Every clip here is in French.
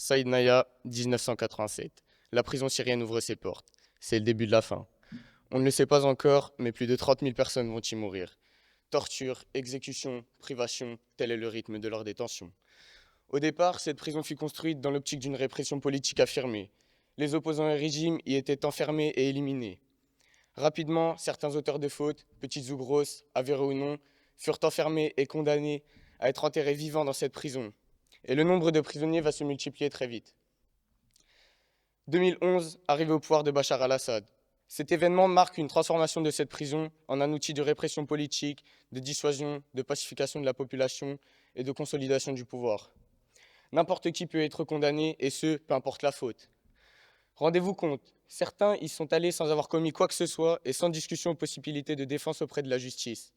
Saïd Naya, 1987. La prison syrienne ouvre ses portes. C'est le début de la fin. On ne le sait pas encore, mais plus de 30 000 personnes vont y mourir. Torture, exécution, privation, tel est le rythme de leur détention. Au départ, cette prison fut construite dans l'optique d'une répression politique affirmée. Les opposants au régime y étaient enfermés et éliminés. Rapidement, certains auteurs de fautes, petites ou grosses, avérées ou non, furent enfermés et condamnés à être enterrés vivants dans cette prison. Et le nombre de prisonniers va se multiplier très vite. 2011, arrivée au pouvoir de Bachar al-Assad. Cet événement marque une transformation de cette prison en un outil de répression politique, de dissuasion, de pacification de la population et de consolidation du pouvoir. N'importe qui peut être condamné, et ce, peu importe la faute. Rendez-vous compte, certains y sont allés sans avoir commis quoi que ce soit et sans discussion ou possibilité de défense auprès de la justice.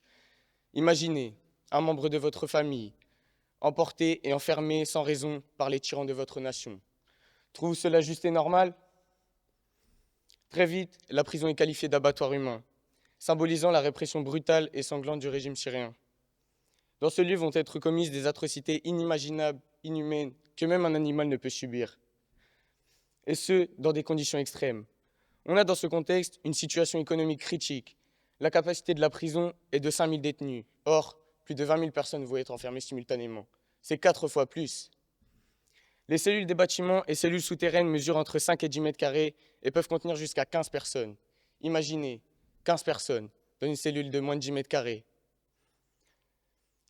Imaginez un membre de votre famille emporté et enfermé sans raison par les tyrans de votre nation. Trouvez-vous cela juste et normal? Très vite, la prison est qualifiée d'abattoir humain, symbolisant la répression brutale et sanglante du régime syrien. Dans ce lieu vont être commises des atrocités inimaginables, inhumaines, que même un animal ne peut subir. Et ce, dans des conditions extrêmes. On a dans ce contexte une situation économique critique. La capacité de la prison est de 5 000 détenus. Or, plus de 20 000 personnes vont être enfermées simultanément. C'est 4 fois plus. Les cellules des bâtiments et cellules souterraines mesurent entre 5 et 10 mètres carrés et peuvent contenir jusqu'à 15 personnes. Imaginez, 15 personnes dans une cellule de moins de 10 mètres carrés.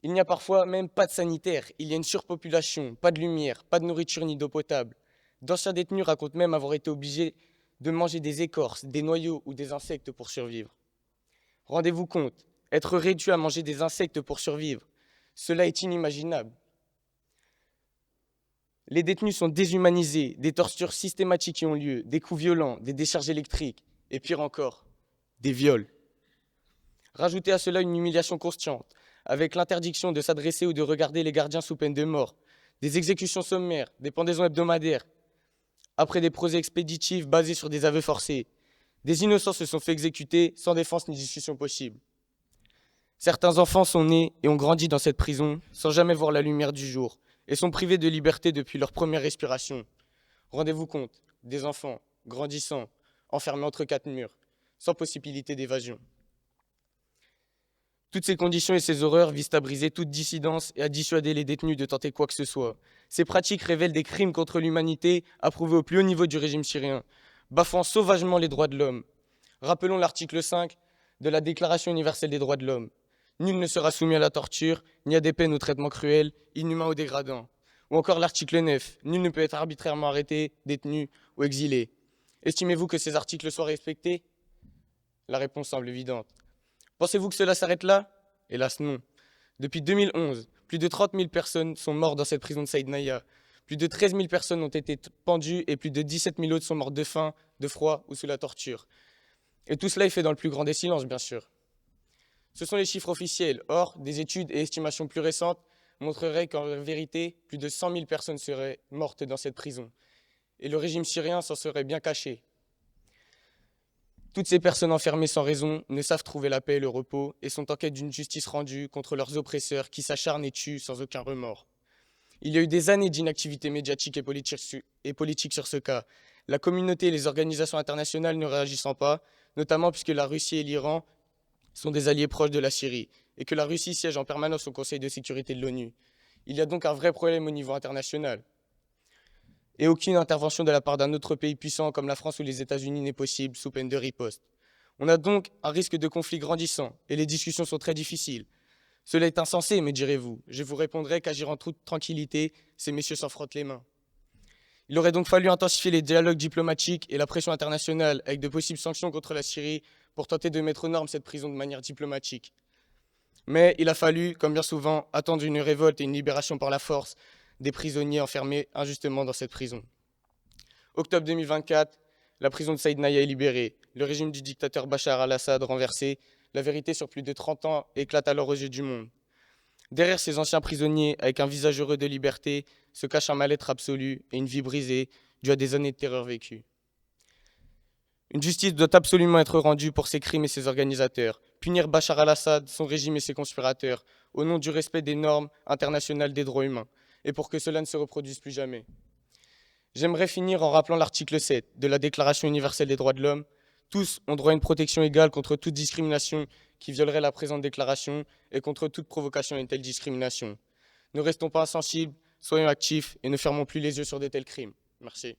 Il n'y a parfois même pas de sanitaire, il y a une surpopulation, pas de lumière, pas de nourriture ni d'eau potable. D'anciens détenus racontent même avoir été obligés de manger des écorces, des noyaux ou des insectes pour survivre. Rendez-vous compte, être réduit à manger des insectes pour survivre, cela est inimaginable. Les détenus sont déshumanisés, des tortures systématiques y ont lieu, des coups violents, des décharges électriques, et pire encore, des viols. Rajoutez à cela une humiliation constante, avec l'interdiction de s'adresser ou de regarder les gardiens sous peine de mort, des exécutions sommaires, des pendaisons hebdomadaires, après des procès expéditifs basés sur des aveux forcés. Des innocents se sont fait exécuter sans défense ni discussion possible. Certains enfants sont nés et ont grandi dans cette prison sans jamais voir la lumière du jour et sont privés de liberté depuis leur première respiration. Rendez-vous compte, des enfants grandissant, enfermés entre 4 murs, sans possibilité d'évasion. Toutes ces conditions et ces horreurs visent à briser toute dissidence et à dissuader les détenus de tenter quoi que ce soit. Ces pratiques révèlent des crimes contre l'humanité approuvés au plus haut niveau du régime syrien, bafouant sauvagement les droits de l'homme. Rappelons l'article 5 de la Déclaration universelle des droits de l'homme. Nul ne sera soumis à la torture, ni à des peines ou traitements cruels, inhumains ou dégradants. Ou encore l'article 9. Nul ne peut être arbitrairement arrêté, détenu ou exilé. Estimez-vous que ces articles soient respectés? La réponse semble évidente. Pensez-vous que cela s'arrête là? Hélas non. Depuis 2011, plus de 30 000 personnes sont mortes dans cette prison de Saïd Naya. Plus de 13 000 personnes ont été pendues et plus de 17 000 autres sont mortes de faim, de froid ou sous la torture. Et tout cela est fait dans le plus grand des silences, bien sûr. Ce sont les chiffres officiels. Or, des études et estimations plus récentes montreraient qu'en vérité, plus de 100 000 personnes seraient mortes dans cette prison. Et le régime syrien s'en serait bien caché. Toutes ces personnes enfermées sans raison ne savent trouver la paix et le repos et sont en quête d'une justice rendue contre leurs oppresseurs qui s'acharnent et tuent sans aucun remords. Il y a eu des années d'inactivité médiatique et politique sur ce cas, la communauté et les organisations internationales ne réagissant pas, notamment puisque la Russie et l'Iran sont des alliés proches de la Syrie et que la Russie siège en permanence au Conseil de sécurité de l'ONU. Il y a donc un vrai problème au niveau international. Et aucune intervention de la part d'un autre pays puissant comme la France ou les États-Unis n'est possible sous peine de riposte. On a donc un risque de conflit grandissant et les discussions sont très difficiles. Cela est insensé, me direz-vous. Je vous répondrai qu'agir en toute tranquillité, ces messieurs s'en frottent les mains. Il aurait donc fallu intensifier les dialogues diplomatiques et la pression internationale avec de possibles sanctions contre la Syrie pour tenter de mettre aux normes cette prison de manière diplomatique. Mais il a fallu, comme bien souvent, attendre une révolte et une libération par la force des prisonniers enfermés injustement dans cette prison. Octobre 2024, la prison de Saïd Naya est libérée. Le régime du dictateur Bachar al-Assad renversé. La vérité sur plus de 30 ans éclate alors aux yeux du monde. Derrière ces anciens prisonniers, avec un visage heureux de liberté, se cache un mal-être absolu et une vie brisée, due à des années de terreur vécues. Une justice doit absolument être rendue pour ces crimes et ses organisateurs. Punir Bachar al-Assad, son régime et ses conspirateurs, au nom du respect des normes internationales des droits humains, et pour que cela ne se reproduise plus jamais. J'aimerais finir en rappelant l'article 7 de la Déclaration universelle des droits de l'homme. Tous ont droit à une protection égale contre toute discrimination qui violerait la présente déclaration et contre toute provocation à une telle discrimination. Ne restons pas insensibles, soyons actifs et ne fermons plus les yeux sur de tels crimes. Merci.